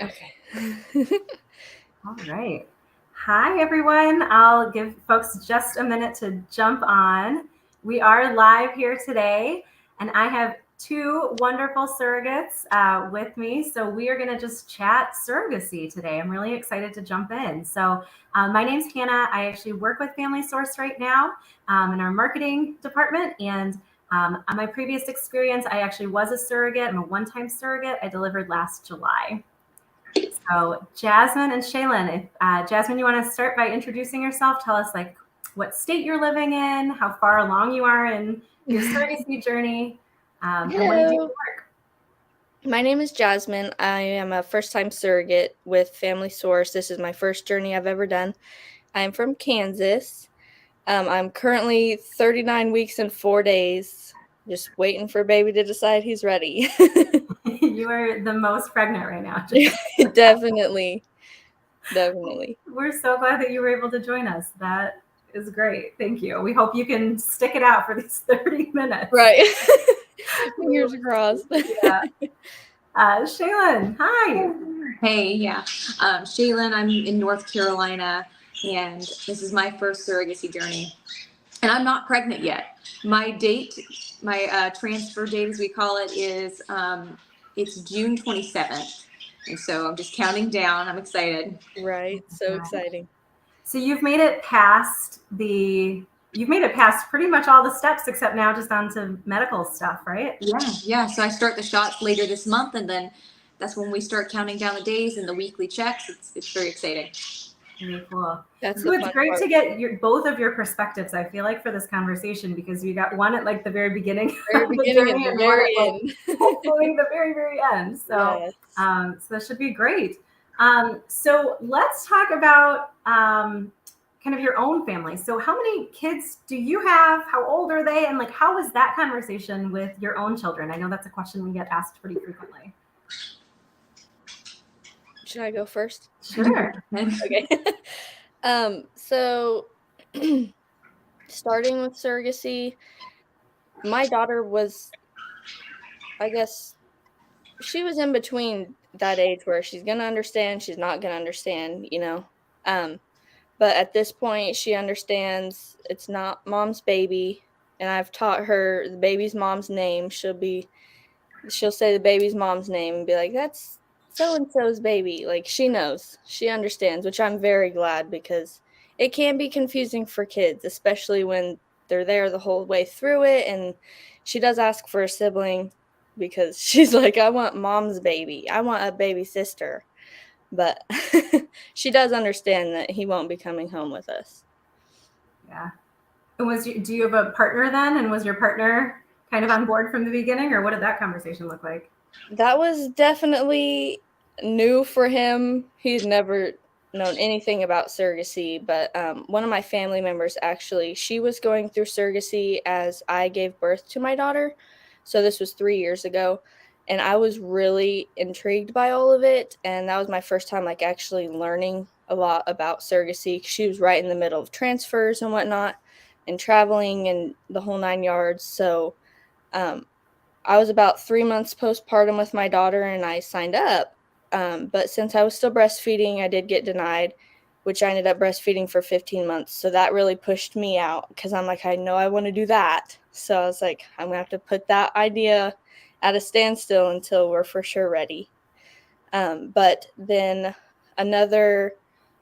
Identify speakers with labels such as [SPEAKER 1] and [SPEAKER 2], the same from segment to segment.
[SPEAKER 1] Okay.
[SPEAKER 2] All right. Hi, everyone. I'll give folks just a minute to jump on. We are live here today, and I have two wonderful surrogates with me. So, we are going to just chat surrogacy today. I'm really excited to jump in. My name's Hannah. I actually work with Family Source right now in our marketing department. And on my previous experience, I actually was a surrogate. I'm a one time surrogate. I delivered last July. So, Jasmine and Shaylin, if Jasmine, you want to start by introducing yourself? Tell us like what state you're living in, how far along you are in your surrogacy journey, and what do you do for
[SPEAKER 1] Hello.
[SPEAKER 2] work?
[SPEAKER 1] My name is Jasmine. I am a first time surrogate with Family Source. This is my first journey I've ever done. I'm from Kansas. I'm currently 39 weeks and 4 days, just waiting for baby to decide he's ready.
[SPEAKER 2] You are the most pregnant right now.
[SPEAKER 1] Definitely. Definitely.
[SPEAKER 2] We're so glad that you were able to join us. That is great. Thank you. We hope you can stick it out for these 30 minutes.
[SPEAKER 1] Right. Fingers crossed.
[SPEAKER 2] Yeah. Shaylin, hi.
[SPEAKER 3] Hey, yeah. Shaylin, I'm in North Carolina, and this is my first surrogacy journey. And I'm not pregnant yet. My date, my transfer date, as we call it, is it's June 27th. And so I'm just counting down. I'm excited.
[SPEAKER 1] Right. So exciting.
[SPEAKER 2] So you've made it past pretty much all the steps except now just onto medical stuff, right?
[SPEAKER 3] Yeah. So I start the shots later this month, and then that's when we start counting down the days and the weekly checks. It's very exciting.
[SPEAKER 2] Very cool.
[SPEAKER 1] That's
[SPEAKER 2] So
[SPEAKER 1] the
[SPEAKER 2] it's
[SPEAKER 1] fun
[SPEAKER 2] great to
[SPEAKER 1] part.
[SPEAKER 2] get both of your perspectives, I feel like, for this conversation because you got one at like the very beginning
[SPEAKER 1] Very
[SPEAKER 2] of the
[SPEAKER 1] beginning and
[SPEAKER 2] journey
[SPEAKER 1] the
[SPEAKER 2] and one
[SPEAKER 1] very
[SPEAKER 2] at like
[SPEAKER 1] end.
[SPEAKER 2] hopefully the very, very end.
[SPEAKER 1] Yes.
[SPEAKER 2] So that should be great. So let's talk about kind of your own family. So how many kids do you have? How old are they? And like, how was that conversation with your own children? I know that's a question we get asked pretty frequently.
[SPEAKER 1] Should I go first?
[SPEAKER 2] Sure.
[SPEAKER 1] Okay. So starting with surrogacy, my daughter was, I guess, she was in between that age where she's gonna understand, she's not gonna understand. Um, but at this point, she understands it's not mom's baby, and I've taught her the baby's mom's name. She'll say the baby's mom's name and be like, "That's so and so's baby." Like she knows, she understands, which I'm very glad because it can be confusing for kids, especially when they're there the whole way through it. And she does ask for a sibling because she's like, "I want mom's baby. I want a baby sister." But she does understand that he won't be coming home with us.
[SPEAKER 2] Yeah. And do you have a partner then? And was your partner kind of on board from the beginning, or what did that conversation look like?
[SPEAKER 1] That was definitely new for him. He's never known anything about surrogacy, but one of my family members actually, she was going through surrogacy as I gave birth to my daughter. So this was 3 years ago. And I was really intrigued by all of it. And that was my first time, like, actually learning a lot about surrogacy. She was right in the middle of transfers and whatnot, and traveling and the whole 9 yards. So, um, I was about 3 months postpartum with my daughter and I signed up. But since I was still breastfeeding, I did get denied, which I ended up breastfeeding for 15 months. So that really pushed me out because I'm like, I know I want to do that. So I was like, I'm going to have to put that idea at a standstill until we're for sure ready. But then another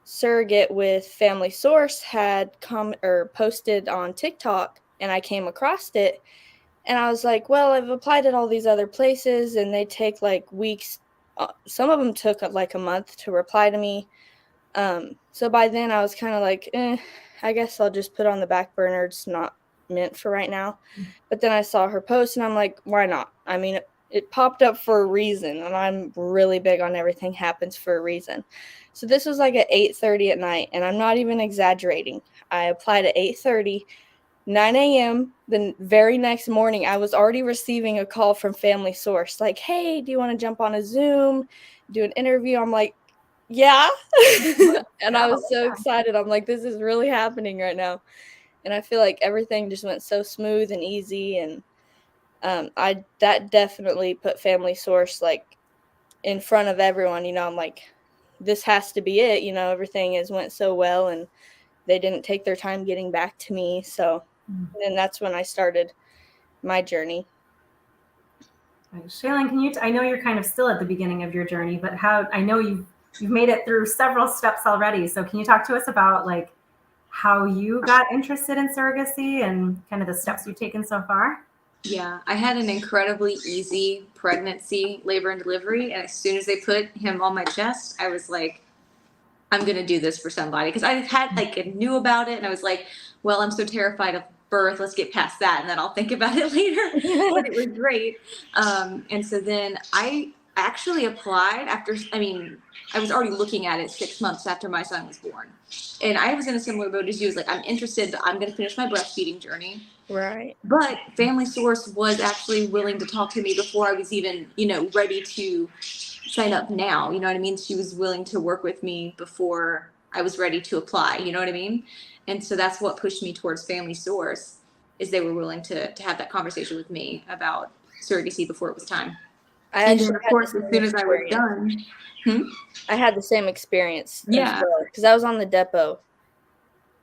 [SPEAKER 1] surrogate with Family Source had come or posted on TikTok, and I came across it, and I was like, well, I've applied at all these other places and they take like weeks. Some of them took like a month to reply to me. So by then I was kind of like, I guess I'll just put it on the back burner. It's not meant for right now. But then I saw her post and I'm like, why not? I mean, it popped up for a reason, and I'm really big on everything happens for a reason. So this was like at 8:30 at night, and I'm not even exaggerating. I applied at 8:30. 9 a.m. the very next morning, I was already receiving a call from Family Source like, hey, do you want to jump on a Zoom, do an interview? I'm like, yeah. And I was so excited. I'm like, this is really happening right now. And I feel like everything just went so smooth and easy. And I that definitely put Family Source like in front of everyone, I'm like, this has to be it. Everything has went so well, and they didn't take their time getting back to me. So then that's when I started my journey.
[SPEAKER 2] Shaylin, I know you're kind of still at the beginning of your journey, but I know you've made it through several steps already. So can you talk to us about like how you got interested in surrogacy and kind of the steps you've taken so far?
[SPEAKER 3] Yeah, I had an incredibly easy pregnancy, labor and delivery. And as soon as they put him on my chest, I was like, I'm going to do this for somebody. Because I knew about it. And I was like, well, I'm so terrified of birth. Let's get past that. And then I'll think about it later. But it was great. And so then I actually applied I was already looking at it 6 months after my son was born. And I was in a similar boat as you. Was like, I'm interested. I'm going to finish my breastfeeding journey.
[SPEAKER 1] Right.
[SPEAKER 3] But Family Source was actually willing to talk to me before I was even, ready to sign up now. You know what I mean? She was willing to work with me before I was ready to apply. You know what I mean? And so that's what pushed me towards Family Source, is they were willing to have that conversation with me about surrogacy before it was time.
[SPEAKER 1] I
[SPEAKER 3] And
[SPEAKER 1] actually
[SPEAKER 3] then, of course, as soon as I was done.
[SPEAKER 1] I had the same experience as
[SPEAKER 3] Yeah.
[SPEAKER 1] well, because I was on the depot.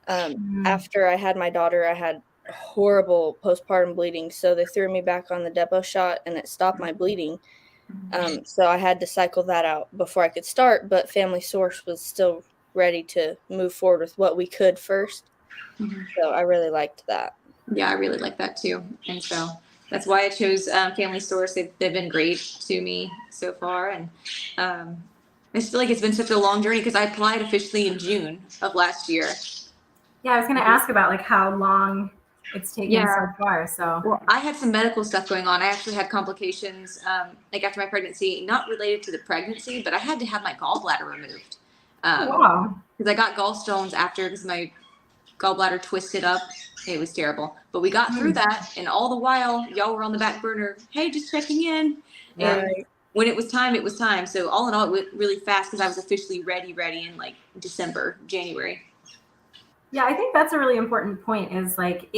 [SPEAKER 1] After I had my daughter, I had horrible postpartum bleeding, so they threw me back on the depot shot, and it stopped my bleeding. So I had to cycle that out before I could start, but Family Source was still ready to move forward with what we could first. So I really liked that.
[SPEAKER 3] Yeah, I really like that too. And so that's why I chose Family Source. They've been great to me so far. And I just feel like it's been such a long journey because I applied officially in June of last year.
[SPEAKER 2] Yeah, I was going to ask about like how long it's taken so far. So,
[SPEAKER 3] well, I had some medical stuff going on. I actually had complications like after my pregnancy, not related to the pregnancy, but I had to have my gallbladder removed.
[SPEAKER 2] wow.
[SPEAKER 3] Because I got gallstones after, because my gallbladder twisted up. It was terrible. But we got through that, and all the while, y'all were on the back burner. Hey, just checking in.
[SPEAKER 2] Yeah.
[SPEAKER 3] And when it was time, it was time. So all in all, it went really fast because I was officially ready in like December, January.
[SPEAKER 2] Yeah, I think that's a really important point. Is like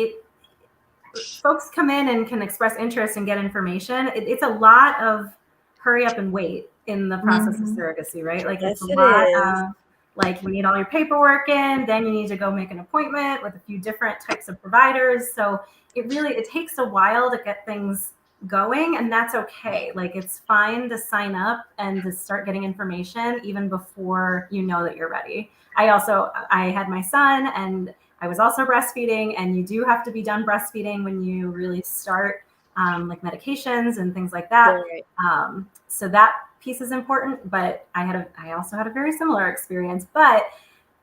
[SPEAKER 2] folks come in and can express interest and get information. It's a lot of hurry up and wait in the process of surrogacy, right? Like
[SPEAKER 1] Yes,
[SPEAKER 2] it's a
[SPEAKER 1] it
[SPEAKER 2] lot
[SPEAKER 1] is.
[SPEAKER 2] of like you need all your paperwork in, then you need to go make an appointment with a few different types of providers. So it takes a while to get things going, and that's okay. Like it's fine to sign up and to start getting information even before you know that you're ready. I had my son, and I was also breastfeeding, and you do have to be done breastfeeding when you really start like medications and things like that.
[SPEAKER 1] Right.
[SPEAKER 2] So that piece is important, but I also had a very similar experience. But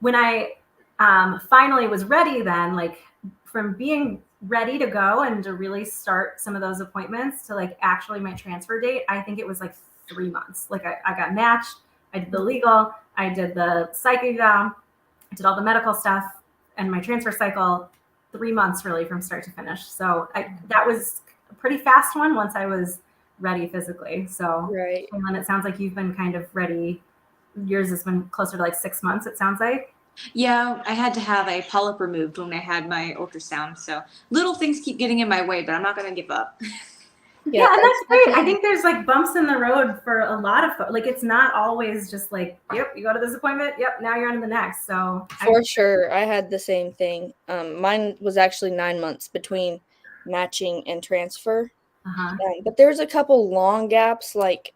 [SPEAKER 2] when I finally was ready, then like from being ready to go and to really start some of those appointments to like actually my transfer date, I think it was like 3 months. Like I got matched, I did the legal, I did the psych exam, I did all the medical stuff, and my transfer cycle, 3 months really from start to finish. So that was a pretty fast one once I was ready physically. So,
[SPEAKER 1] Right.
[SPEAKER 2] and it sounds like you've been kind of ready. Yours has been closer to like 6 months, it sounds like.
[SPEAKER 3] Yeah, I had to have a polyp removed when I had my ultrasound. So little things keep getting in my way, but I'm not going to give up.
[SPEAKER 2] Yeah, and that's great. I think there's like bumps in the road for a lot of folks. Like it's not always just like, yep, you go to this appointment, yep, now you're on to the next. So
[SPEAKER 1] for sure, I had the same thing. Mine was actually 9 months between matching and transfer. But there's a couple long gaps, like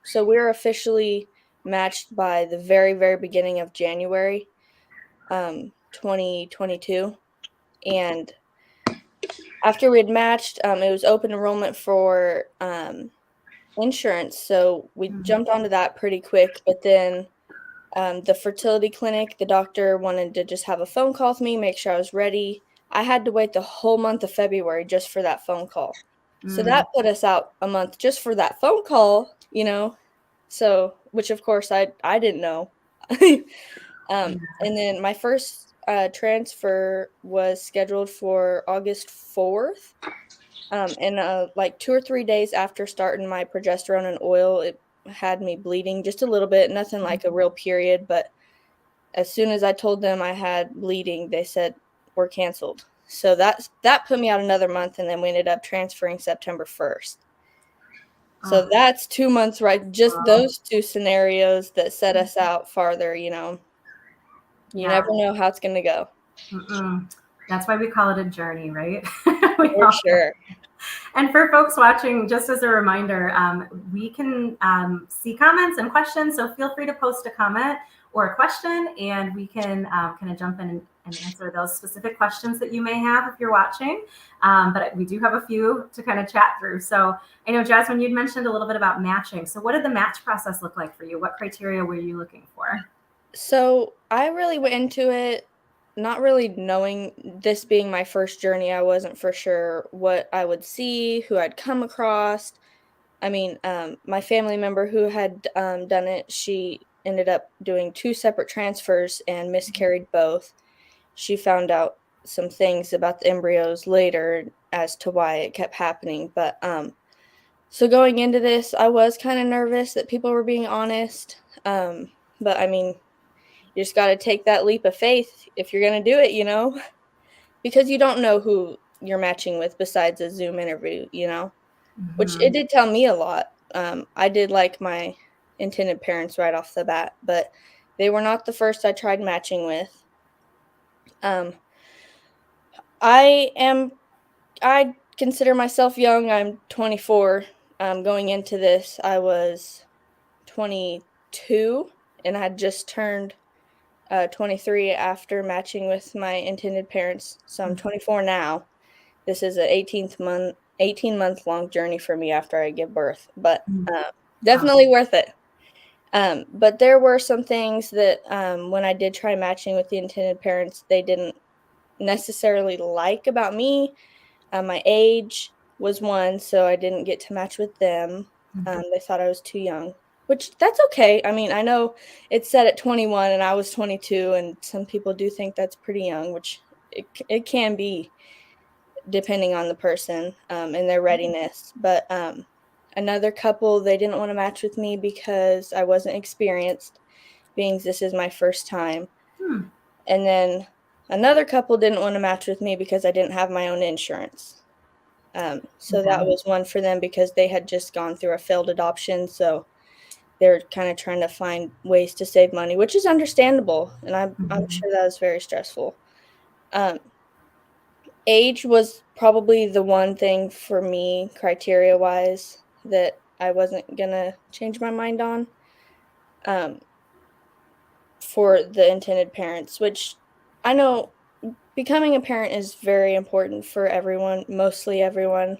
[SPEAKER 1] so we were officially matched by the very, very beginning of January 2022, and after we had matched, it was open enrollment for insurance, so we jumped onto that pretty quick. But then the fertility clinic, the doctor wanted to just have a phone call with me, make sure I was ready. I had to wait the whole month of February just for that phone call. So that put us out a month just for that phone call, so, which of course I didn't know. And then my first transfer was scheduled for August 4th. And like 2 or 3 days after starting my progesterone and oil, it had me bleeding just a little bit, nothing like a real period. But as soon as I told them I had bleeding, they said, we're canceled. So that put me out another month, and then we ended up transferring September 1st. So
[SPEAKER 2] Oh,
[SPEAKER 1] that's 2 months, right? Just
[SPEAKER 2] wow.
[SPEAKER 1] those 2 scenarios that set us out farther, You
[SPEAKER 2] Yeah.
[SPEAKER 1] never know how it's gonna go.
[SPEAKER 2] Mm-mm. That's why we call it a journey, right? We
[SPEAKER 1] For
[SPEAKER 2] all
[SPEAKER 1] sure.
[SPEAKER 2] And for folks watching, just as a reminder, we can see comments and questions. So feel free to post a comment or a question, and we can kind of jump in and answer those specific questions that you may have if you're watching. But we do have a few to kind of chat through. So I know, Jasmine, you'd mentioned a little bit about matching. So what did the match process look like for you? What criteria were you looking for?
[SPEAKER 1] So, I really went into it not really knowing this being my first journey, I wasn't for sure what I would see, who I'd come across. I mean, my family member who had, done it, she ended up doing 2 separate transfers and miscarried both. She found out some things about the embryos later as to why it kept happening, but, so going into this, I was kinda nervous that people were being honest, but I mean, you just gotta take that leap of faith if you're gonna do it, because you don't know who you're matching with besides a Zoom interview, which it
[SPEAKER 2] Mm-hmm.
[SPEAKER 1] did tell me a lot. I did like my intended parents right off the bat, but they were not the first I tried matching with. Um, I am I consider myself young. I'm 24. Going into this, I was 22 and I had just turned 23 after matching with my intended parents. So I'm 24 now. This is a 18-month long journey for me after I give birth, but
[SPEAKER 2] Wow.
[SPEAKER 1] definitely worth it. But there were some things that when I did try matching with the intended parents, they didn't necessarily like about me. My age was one, so I didn't get to match with them. They thought I was too young, which that's okay. I mean, I know it's set at 21 and I was 22, and some people do think that's pretty young, which it can be depending on the person and their readiness. But another couple, they didn't want to match with me because I wasn't experienced, being this is my first time.
[SPEAKER 2] Hmm.
[SPEAKER 1] And then another couple didn't want to match with me because I didn't have my own insurance. So that
[SPEAKER 2] Okay.
[SPEAKER 1] was one for them because they had just gone through a failed adoption, so they're kinda trying to find ways to save money, which is understandable, and I'm
[SPEAKER 2] Mhm.
[SPEAKER 1] sure that was very stressful. Um, Age was probably the one thing for me, criteria-wise, that I wasn't gonna change my mind on, um, for the intended parents, which I know becoming a parent is very important for everyone, mostly everyone,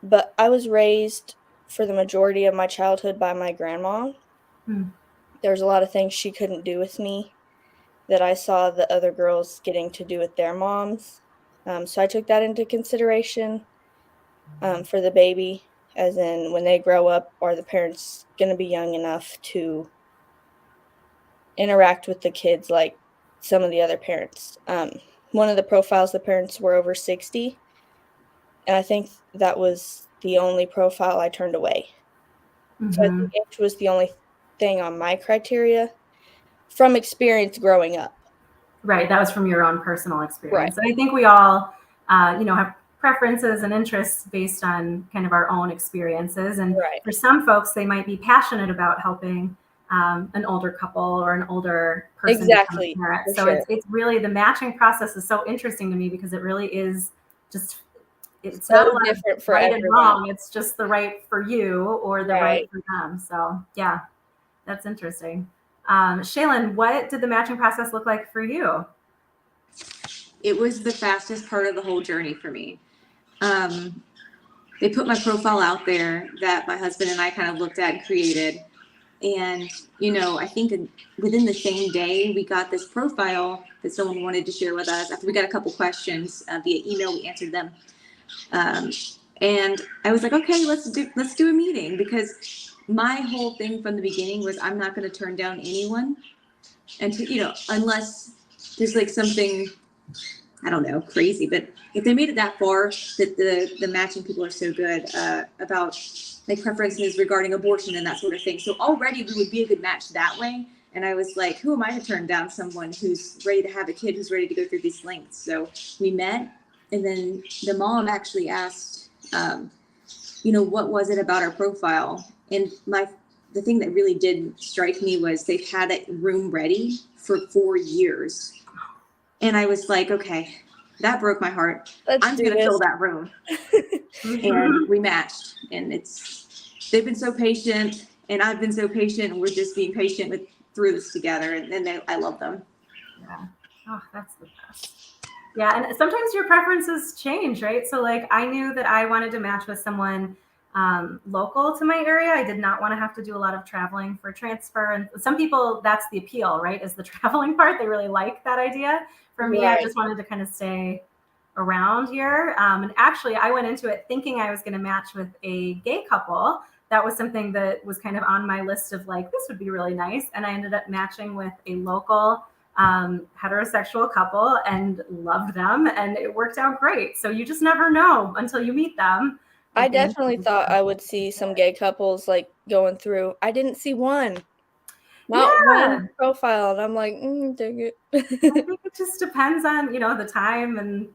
[SPEAKER 1] but I was raised for the majority of my childhood by my grandma.
[SPEAKER 2] Hmm.
[SPEAKER 1] There's a lot of things she couldn't do with me that I saw the other girls getting to do with their moms. So I took that into consideration for the baby, as in when they grow up, are the parents going to be young enough to interact with the kids like some of the other parents? One of the profiles, the parents were over 60, and I think that was the only profile I turned away. So I think
[SPEAKER 2] Mhm.
[SPEAKER 1] age was the only thing on my criteria from experience growing up.
[SPEAKER 2] Right. That was from your own personal
[SPEAKER 1] Right,
[SPEAKER 2] experience. And I think we all, have preferences and interests based on kind of our own experiences. And
[SPEAKER 1] right.
[SPEAKER 2] for some folks, they might be passionate about helping an older couple or an older person become a
[SPEAKER 1] Exactly,
[SPEAKER 2] parent.
[SPEAKER 1] for
[SPEAKER 2] So
[SPEAKER 1] sure.
[SPEAKER 2] it's really the matching process is so interesting to me because it really is just it's not a
[SPEAKER 1] So
[SPEAKER 2] lot of
[SPEAKER 1] different for
[SPEAKER 2] right and
[SPEAKER 1] everyone.
[SPEAKER 2] wrong. It's just the right for you or the right
[SPEAKER 1] Right.
[SPEAKER 2] for them. So yeah, that's interesting. Shaylin, what did the matching process look like for you?
[SPEAKER 3] It was the fastest part of the whole journey for me. Um, they put my profile out there that my husband and I kind of looked at and created. And, I think within the same day, we got this profile that someone wanted to share with us. After we got a couple questions via email, we answered them. Um, and I was like, okay, let's do a meeting, because my whole thing from the beginning was I'm not going to turn down anyone, and unless there's like something, I don't know, crazy. But if they made it that far, that the matching people are so good about like preferences regarding abortion and that sort of thing. So already we would be a good match that way. And I was like, who am I to turn down someone who's ready to have a kid, who's ready to go through these lengths? So we met, and then the mom actually asked what was it about our profile? And the thing that really did strike me was they've had a room ready for 4 years. And I was like, okay, that broke my heart.
[SPEAKER 1] Let's
[SPEAKER 3] I'm
[SPEAKER 1] do
[SPEAKER 3] going to
[SPEAKER 1] this.
[SPEAKER 3] fill that room. And we matched. And they've been so patient, and I've been so patient, and we're just being patient through this together. And I love them.
[SPEAKER 2] Yeah. Oh, that's the best. Yeah, and sometimes your preferences change, right? So like I knew that I wanted to match with someone local to my area. I did not want to have to do a lot of traveling for transfer. And some people, that's the appeal, right? Is the traveling part. They really like that idea. For me, I
[SPEAKER 1] Right.
[SPEAKER 2] just wanted to kind of stay around here. And actually, I went into it thinking I was going to match with a gay couple. That was something that was kind of on my list of like, this would be really nice. And I ended up matching with a local heterosexual couple and loved them, and it worked out great. So you just never know until you meet them.
[SPEAKER 1] I definitely thought I would see some gay couples like going through. I didn't see one, not one
[SPEAKER 2] Yeah,
[SPEAKER 1] profile, and I'm like, dang it.
[SPEAKER 2] I think it just depends on the time and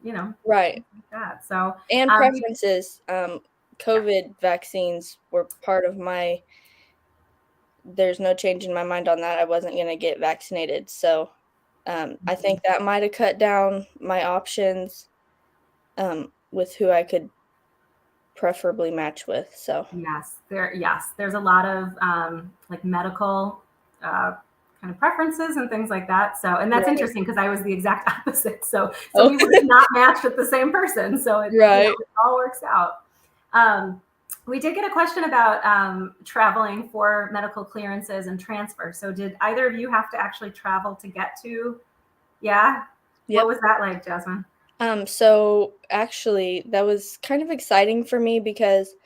[SPEAKER 1] Right.
[SPEAKER 2] things like that. So
[SPEAKER 1] And
[SPEAKER 2] we,
[SPEAKER 1] preferences.
[SPEAKER 2] yeah.
[SPEAKER 1] COVID vaccines were part of my. There's no change in my mind on that. I wasn't going to get vaccinated, so I think that might have cut down my options with who I could preferably match with. So
[SPEAKER 2] There's a lot of like medical kind of preferences and things like that. So, and that's
[SPEAKER 1] right.
[SPEAKER 2] interesting because I was the exact opposite. So
[SPEAKER 1] Oh,
[SPEAKER 2] we would have not matched with the same person. So
[SPEAKER 1] right.
[SPEAKER 2] it all works out. Um, we did get a question about traveling for medical clearances and transfer. So did either of you have to actually travel to get to? Yeah. What
[SPEAKER 1] Yep.
[SPEAKER 2] was that like, Jasmine?
[SPEAKER 1] So actually, that was kind of exciting for me because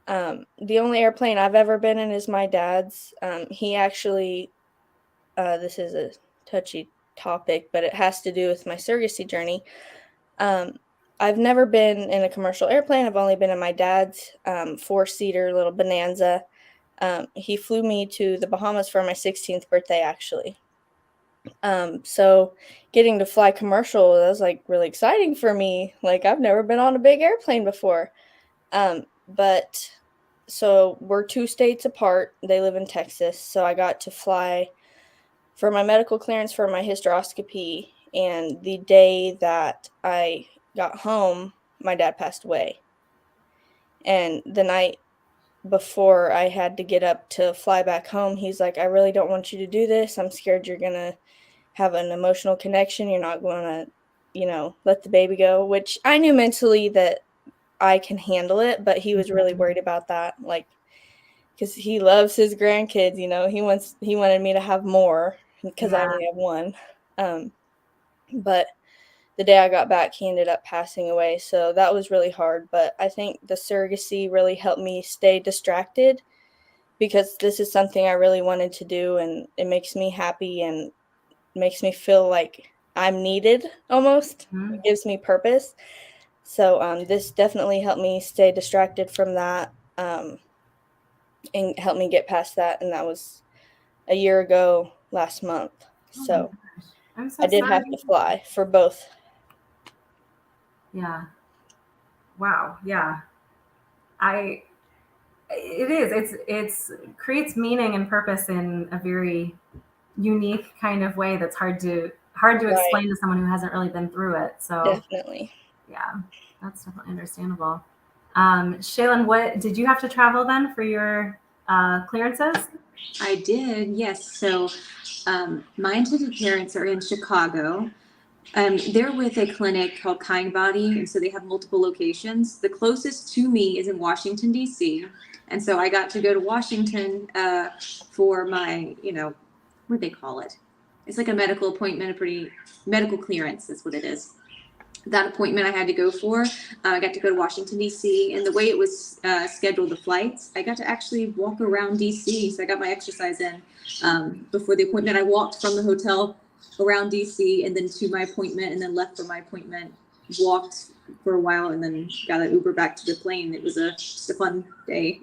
[SPEAKER 1] the only airplane I've ever been in is my dad's. He actually, this is a touchy topic, but it has to do with my surrogacy journey. Um, I've never been in a commercial airplane. I've only been in my dad's 4-seater little Bonanza. He flew me to the Bahamas for my 16th birthday, actually. So getting to fly commercial, that was like really exciting for me. Like I've never been on a big airplane before. But so we're 2 states apart. They live in Texas, so I got to fly for my medical clearance for my hysteroscopy, and the day that I got home, my dad passed away. And the night before I had to get up to fly back home, he's like, "I really don't want you to do this. I'm scared you're gonna have an emotional connection. You're not gonna, let the baby go," which I knew mentally that I can handle it, but he was really worried about that, like, because he loves his grandkids, he wanted me to have more because I
[SPEAKER 2] Yeah.
[SPEAKER 1] only have one. But the day I got back, he ended up passing away, so that was really hard, but I think the surrogacy really helped me stay distracted because this is something I really wanted to do, and it makes me happy and makes me feel like I'm needed almost. It
[SPEAKER 2] Mhm.
[SPEAKER 1] gives me purpose. So this definitely helped me stay distracted from that and helped me get past that. And that was a year ago last month.
[SPEAKER 2] Oh my
[SPEAKER 1] So
[SPEAKER 2] gosh. I'm so
[SPEAKER 1] I did have
[SPEAKER 2] sorry.
[SPEAKER 1] to fly for both.
[SPEAKER 2] Yeah. Wow. Yeah. I it is. It's creates meaning and purpose in a very unique kind of way that's hard to
[SPEAKER 1] Right.
[SPEAKER 2] explain to someone who hasn't really been through it. So
[SPEAKER 1] Definitely.
[SPEAKER 2] yeah, that's definitely understandable. Shaylin, what did you have to travel then for your clearances?
[SPEAKER 3] I did, yes. So my intended parents are in Chicago. They're with a clinic called Kind Body, and so they have multiple locations. The closest to me is in Washington, D.C., and so I got to go to Washington for my, what do they call it? It's like a medical appointment, medical clearance is what it is. That appointment I had to go for. I got to go to Washington, D.C., and the way it was scheduled, the flights, I got to actually walk around D.C., so I got my exercise in before the appointment. I walked from the hotel around D.C. and then to my appointment and then left for my appointment, walked for a while, and then got an Uber back to the plane. It was just a fun day.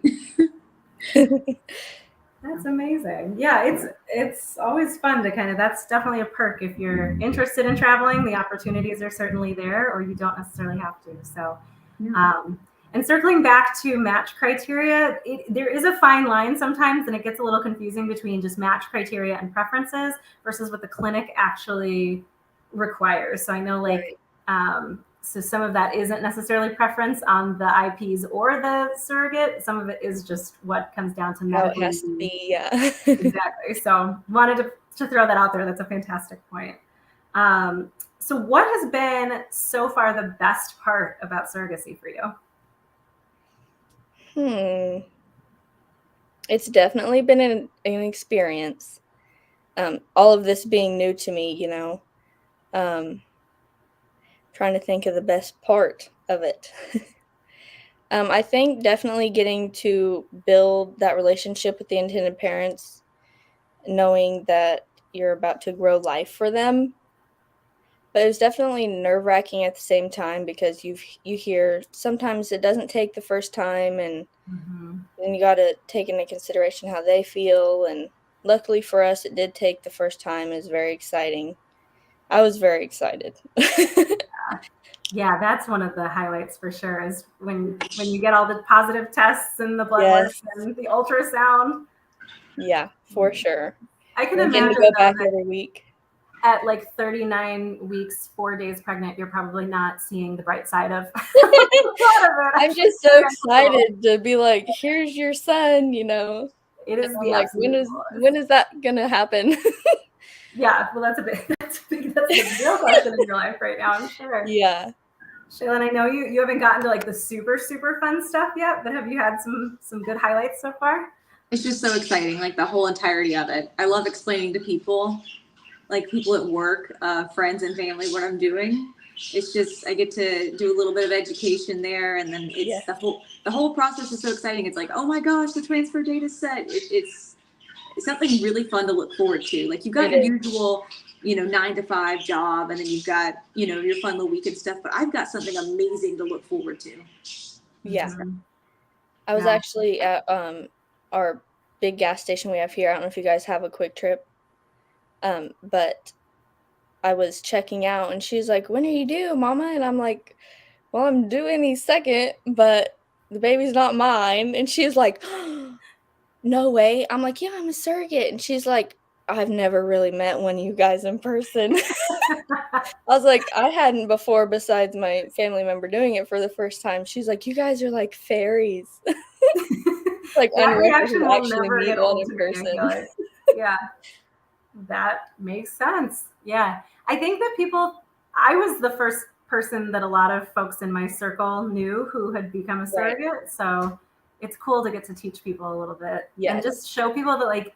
[SPEAKER 2] That's amazing. Yeah, it's always fun to kind of that's definitely a perk if you're interested in traveling. The opportunities are certainly there, or you don't necessarily have to. So,
[SPEAKER 3] Yeah.
[SPEAKER 2] um, And circling back to match criteria, there is a fine line sometimes, and it gets a little confusing between just match criteria and preferences versus what the clinic actually requires. So I know, like, so some of that isn't necessarily preference on the IPs or the surrogate. Some of it is just what comes down to
[SPEAKER 1] How it
[SPEAKER 2] medically.
[SPEAKER 1] has to be, yeah.
[SPEAKER 2] Exactly. So wanted to throw that out there. That's a fantastic point. So what has been so far the best part about surrogacy for you?
[SPEAKER 1] It's definitely been an experience. All of this being new to me, you know. Trying to think of the best part of it. I think definitely getting to build that relationship with the intended parents, knowing that you're about to grow life for them. But it was definitely nerve-wracking at the same time because you hear sometimes it doesn't take the first time, and then you got to take into consideration how they feel. And luckily for us, it did take the first time. It was very exciting. I was very excited.
[SPEAKER 2] Yeah, that's one of the highlights for sure, is when you get all the positive tests and the blood work
[SPEAKER 1] Yes.
[SPEAKER 2] and the ultrasound.
[SPEAKER 1] Yeah, for sure.
[SPEAKER 2] I can
[SPEAKER 1] And getting to
[SPEAKER 2] imagine
[SPEAKER 1] go
[SPEAKER 2] though
[SPEAKER 1] back
[SPEAKER 2] that
[SPEAKER 1] every week.
[SPEAKER 2] at like 39 weeks, 4 days pregnant, you're probably not seeing the bright side of,
[SPEAKER 1] I'm just so excited to be like, "Here's your son," you know?
[SPEAKER 2] It
[SPEAKER 1] And
[SPEAKER 2] is
[SPEAKER 1] I'm
[SPEAKER 2] the
[SPEAKER 1] like,
[SPEAKER 2] absolute
[SPEAKER 1] when
[SPEAKER 2] coolest.
[SPEAKER 1] is that gonna happen?"
[SPEAKER 2] Yeah, well, that's the real question in your life right now, I'm sure.
[SPEAKER 1] Yeah.
[SPEAKER 2] Shaylin, I know you haven't gotten to like the super, super fun stuff yet, but have you had some good highlights so far?
[SPEAKER 3] It's just so exciting, like the whole entirety of it. I love explaining to people, like people at work, friends and family, what I'm doing. It's just I get to do a little bit of education there, and then it's the whole process is so exciting. It's like, oh my gosh, the transfer date is set. It's something really fun to look forward to. Like you've got your usual, 9 to 5 job, and then you've got, your fun little weekend stuff. But I've got something amazing to look forward to.
[SPEAKER 1] Yeah.
[SPEAKER 2] Mm-hmm.
[SPEAKER 1] I was actually at, our big gas station we have here. I don't know if you guys have a Quick Trip. But I was checking out and she's like, "When are you due, mama?" And I'm like, "Well, I'm due any second, but the baby's not mine." And she's like, "No way." I'm like, "Yeah, I'm a surrogate." And she's like, "I've never really met one of you guys in person." I was like, "I hadn't before besides my family member doing it for the first time." She's like, "You guys are like fairies." Like
[SPEAKER 2] That
[SPEAKER 1] unreal
[SPEAKER 2] reaction
[SPEAKER 1] to
[SPEAKER 2] will
[SPEAKER 1] actually
[SPEAKER 2] never
[SPEAKER 1] meet
[SPEAKER 2] get
[SPEAKER 1] one
[SPEAKER 2] old
[SPEAKER 1] in
[SPEAKER 2] to me, I
[SPEAKER 1] person.
[SPEAKER 2] feel like. Yeah, that makes sense. Yeah. I think that I was the first person that a lot of folks in my circle knew who had become a
[SPEAKER 1] Right.
[SPEAKER 2] surrogate. So it's cool to get to teach people a little bit and
[SPEAKER 1] Yes.
[SPEAKER 2] just show people that, like,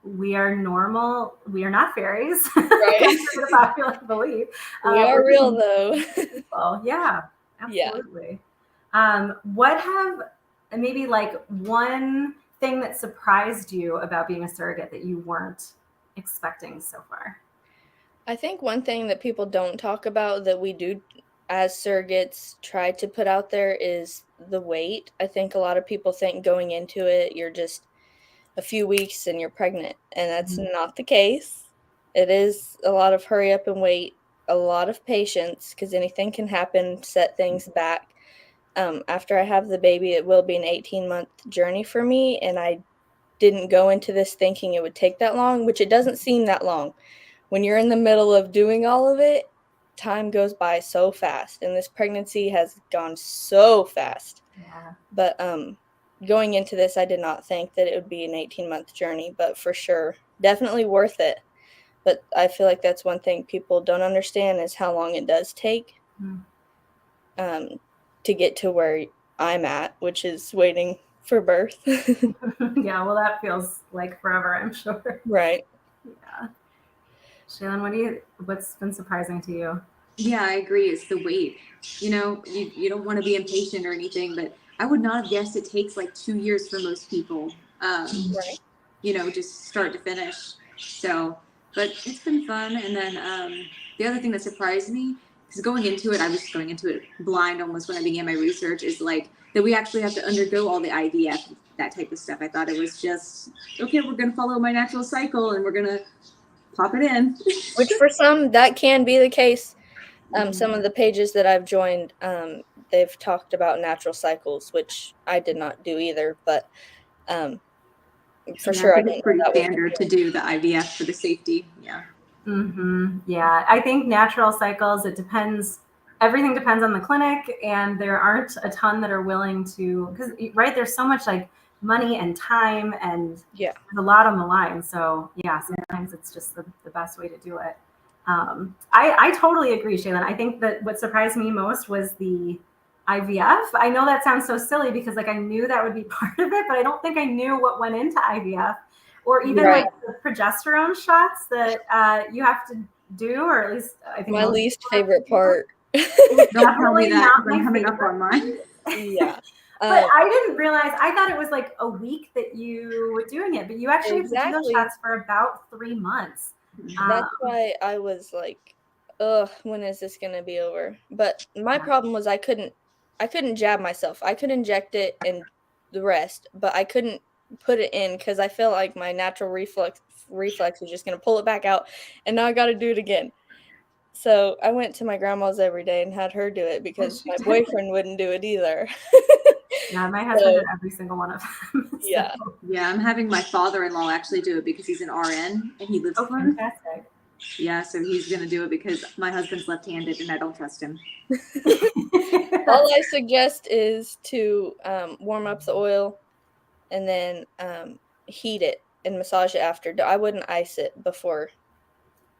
[SPEAKER 2] we are normal. We are not fairies.
[SPEAKER 1] Right.
[SPEAKER 2] Contrary to popular belief.
[SPEAKER 1] We are real though.
[SPEAKER 2] People. Yeah,
[SPEAKER 1] Yeah.
[SPEAKER 2] absolutely. What have maybe like one thing that surprised you about being a surrogate that you weren't expecting so far?
[SPEAKER 1] I think one thing that people don't talk about that we do as surrogates try to put out there is the wait. I think a lot of people think going into it, you're just a few weeks and you're pregnant, and that's not the case. It is a lot of hurry up and wait, a lot of patience, because anything can happen, set things back. After I have the baby, it will be an 18-month journey for me, and I didn't go into this thinking it would take that long, which it doesn't seem that long. When you're in the middle of doing all of it, time goes by so fast, and this pregnancy has gone so fast.
[SPEAKER 2] Yeah.
[SPEAKER 1] But going into this, I did not think that it would be an 18-month journey, but for sure, definitely worth it. But I feel like that's one thing people don't understand is how long it does take to get to where I'm at, which is waiting for birth.
[SPEAKER 2] Yeah, well, that feels like forever, I'm sure.
[SPEAKER 1] Right.
[SPEAKER 2] Yeah. Shaylin, what's been surprising to you?
[SPEAKER 3] Yeah, I agree. It's the wait. You don't want to be impatient or anything, but I would not have guessed it takes like 2 years for most people.
[SPEAKER 1] Right.
[SPEAKER 3] Just start to finish. So, but it's been fun. And then the other thing that surprised me, because going into it, I was just going into it blind almost when I began my research, is like that we actually have to undergo all the IVF, that type of stuff. I thought it was just, okay, we're going to follow my natural cycle and we're going to pop it in.
[SPEAKER 1] Which for some, that can be the case. Some of the pages that I've joined, they've talked about natural cycles, which I did not do either, but for sure
[SPEAKER 3] I
[SPEAKER 1] I
[SPEAKER 3] think
[SPEAKER 1] didn't
[SPEAKER 3] it's
[SPEAKER 1] know
[SPEAKER 3] pretty
[SPEAKER 1] that was
[SPEAKER 3] standard to do the IVF for the safety. Yeah.
[SPEAKER 2] Yeah, I think natural cycles, it depends. Everything depends on the clinic, and there aren't a ton that are willing to, because, right, there's so much like money and time, and
[SPEAKER 1] yeah.
[SPEAKER 2] there's a lot on the line. So yeah, sometimes it's just the best way to do it. I totally agree, Shaylin. I think that what surprised me most was the IVF. I know that sounds so silly because like I knew that would be part of it, but I don't think I knew what went into IVF, or even
[SPEAKER 1] Right.
[SPEAKER 2] like the progesterone shots that you have to do, or at least I think
[SPEAKER 1] My
[SPEAKER 2] most
[SPEAKER 1] least
[SPEAKER 2] people have to
[SPEAKER 1] favorite
[SPEAKER 2] do.
[SPEAKER 1] part.
[SPEAKER 2] It was
[SPEAKER 3] Don't tell me
[SPEAKER 2] definitely
[SPEAKER 3] that
[SPEAKER 2] not
[SPEAKER 3] because I'm
[SPEAKER 2] my
[SPEAKER 3] coming up
[SPEAKER 2] favorite.
[SPEAKER 3] on mine.
[SPEAKER 1] Yeah.
[SPEAKER 2] But I didn't realize, I thought it was like a week that you were doing it, but you actually have to do those
[SPEAKER 1] Exactly.
[SPEAKER 2] shots for about 3 months.
[SPEAKER 1] That's why I was like, ugh, when is this gonna be over? But my problem was I couldn't jab myself. I could inject it and the rest, but I couldn't put it in because I felt like my natural reflex was just gonna pull it back out, and now I gotta do it again. So I went to my grandma's every day and had her do it because my boyfriend wouldn't do it either.
[SPEAKER 2] Yeah, my husband did every single one of them.
[SPEAKER 1] Yeah.
[SPEAKER 2] So.
[SPEAKER 3] Yeah, I'm having my father-in-law actually do it because he's an RN and he lives
[SPEAKER 2] Oh,
[SPEAKER 3] alone.
[SPEAKER 2] fantastic.
[SPEAKER 3] Yeah, so he's going to do it because my husband's left-handed and I don't trust him.
[SPEAKER 1] All I suggest is to warm up the oil and then heat it and massage it after. I wouldn't ice it before.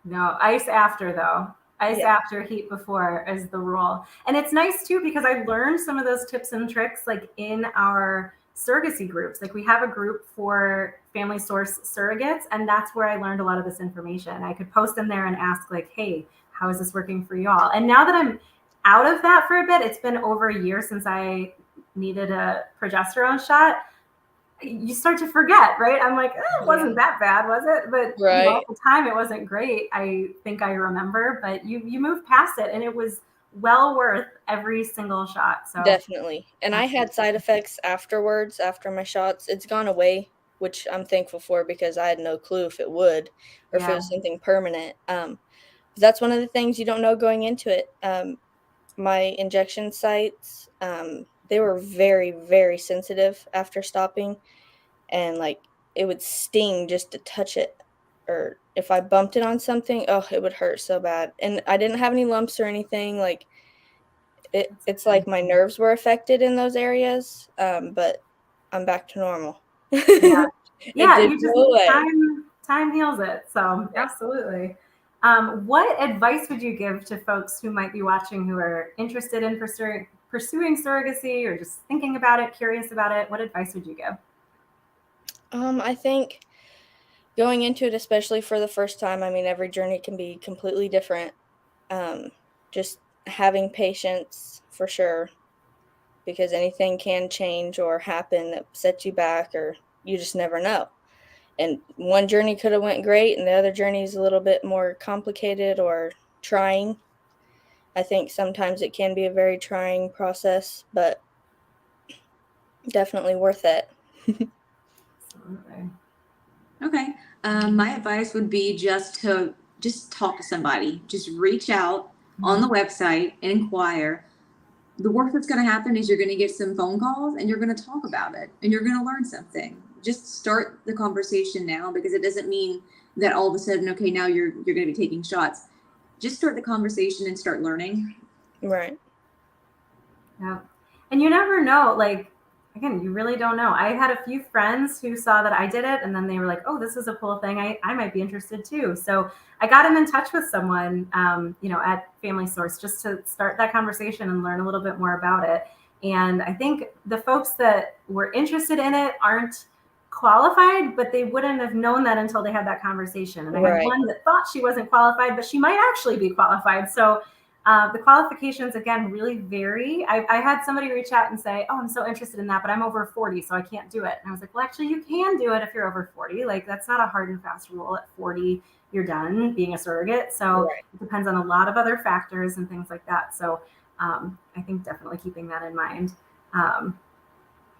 [SPEAKER 2] No, ice after though. Ice
[SPEAKER 1] Yeah.
[SPEAKER 2] after, heat before is the rule. And it's nice too because I learned some of those tips and tricks like in our surrogacy groups. Like we have a group for family source surrogates, and that's where I learned a lot of this information. I could post in there and ask like, hey, how is this working for y'all? And now that I'm out of that for a bit, it's been over a year since I needed a progesterone shot. You start to forget, right? I'm like, it wasn't that bad, was it? But you know,
[SPEAKER 1] Right.
[SPEAKER 2] at the time, it wasn't great. I think I remember, but you move past it, and it was well worth every single shot. So
[SPEAKER 1] Definitely. And I had side effects afterwards, after my shots. It's gone away, which I'm thankful for because I had no clue if it would or if it
[SPEAKER 2] yeah,
[SPEAKER 1] was something permanent. That's one of the things you don't know going into it. My injection sites, they were very, very sensitive after stopping, and like it would sting just to touch it. Or if I bumped it on something, oh, it would hurt so bad. And I didn't have any lumps or anything. Like it's like my nerves were affected in those areas, but I'm back to normal.
[SPEAKER 2] yeah,
[SPEAKER 1] It
[SPEAKER 2] yeah.
[SPEAKER 1] did
[SPEAKER 2] You just
[SPEAKER 1] go away.
[SPEAKER 2] time heals it. So
[SPEAKER 1] Yeah.
[SPEAKER 2] absolutely. What advice would you give to folks who might be watching who are interested in pursuing surrogacy or just thinking about it, curious about it? What advice would you give?
[SPEAKER 1] I think going into it, especially for the first time, I mean, every journey can be completely different. Just having patience for sure, because anything can change or happen that sets you back, or you just never know. And one journey could have went great, and the other journey is a little bit more complicated or trying. I think sometimes it can be a very trying process, but definitely worth it.
[SPEAKER 2] Absolutely.
[SPEAKER 3] Okay. My advice would be just talk to somebody. Just reach out on the website and inquire. The worst that's going to happen is you're going to get some phone calls and you're going to talk about it and you're going to learn something. Just start the conversation now, because it doesn't mean that all of a sudden, okay, now you're going to be taking shots. Just start the conversation and start learning.
[SPEAKER 1] Right.
[SPEAKER 2] Yeah. And you never know, like, again, you really don't know. I had a few friends who saw that I did it, and then they were like, oh, this is a cool thing. I might be interested too. So I got them in touch with someone, at Family Source, just to start that conversation and learn a little bit more about it. And I think the folks that were interested in it aren't qualified, but they wouldn't have known that until they had that conversation. And I had
[SPEAKER 1] Right.
[SPEAKER 2] one that thought she wasn't qualified, but she might actually be qualified. So the qualifications, again, really vary. I had somebody reach out and say, oh, I'm so interested in that, but I'm over 40, so I can't do it. And I was like, well, actually, you can do it if you're over 40. Like, that's not a hard and fast rule. At 40, you're done being a surrogate. So
[SPEAKER 1] Right.
[SPEAKER 2] it depends on a lot of other factors and things like that. So I think definitely keeping that in mind.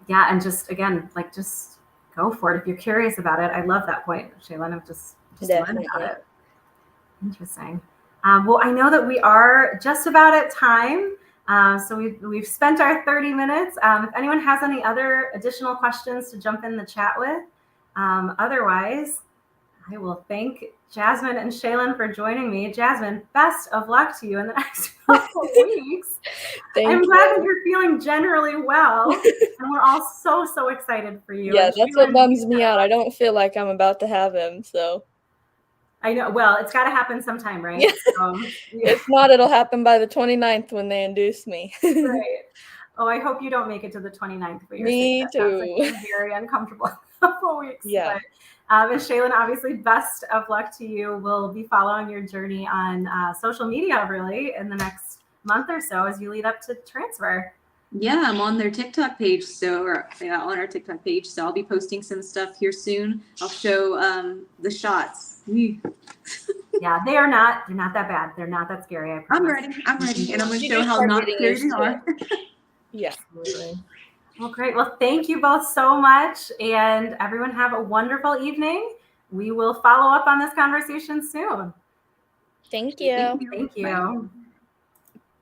[SPEAKER 2] Yeah, and just, again, like, just go for it. If you're curious about it, I love that point, Shaylin, of just learn about
[SPEAKER 1] Definitely.
[SPEAKER 2] it. Interesting. Well, I know that we are just about at time. So we've spent our 30 minutes. If anyone has any other additional questions to jump in the chat with, otherwise, I will thank Jasmine and Shaylin for joining me. Jasmine, best of luck to you in the next couple weeks. I'm glad that you're feeling generally well, and we're all so excited for you.
[SPEAKER 1] Yeah,
[SPEAKER 2] And
[SPEAKER 1] that's what
[SPEAKER 2] Shaylin,
[SPEAKER 1] bums me out. I don't feel like I'm about to have him, so.
[SPEAKER 2] I know. Well, it's got to happen sometime, right?
[SPEAKER 1] Yeah.
[SPEAKER 2] Yeah.
[SPEAKER 1] If not, it'll happen by the 29th when they induce me.
[SPEAKER 2] Right. Oh, I hope you don't make it to the 29th for your sake.
[SPEAKER 1] Me
[SPEAKER 2] That sounds like
[SPEAKER 1] too.
[SPEAKER 2] a very uncomfortable couple weeks.
[SPEAKER 1] Yeah.
[SPEAKER 2] But and Shaylin, obviously, best of luck to you. We'll be following your journey on social media really in the next month or so as you lead up to transfer.
[SPEAKER 3] Yeah, I'm on their TikTok page, on our TikTok page. So I'll be posting some stuff here soon. I'll show the shots.
[SPEAKER 2] Yeah, they're not that bad. They're not that scary. I promise.
[SPEAKER 3] I'm ready, and I'm going to
[SPEAKER 1] You
[SPEAKER 3] show
[SPEAKER 1] just
[SPEAKER 3] how
[SPEAKER 1] start
[SPEAKER 3] not
[SPEAKER 1] getting
[SPEAKER 3] scary
[SPEAKER 1] used
[SPEAKER 3] they
[SPEAKER 1] to
[SPEAKER 3] are.
[SPEAKER 1] Yeah.
[SPEAKER 2] Absolutely. Well, great. Well, thank you both so much, and everyone have a wonderful evening. We will follow up on this conversation soon.
[SPEAKER 1] Thank you.
[SPEAKER 2] Thank you.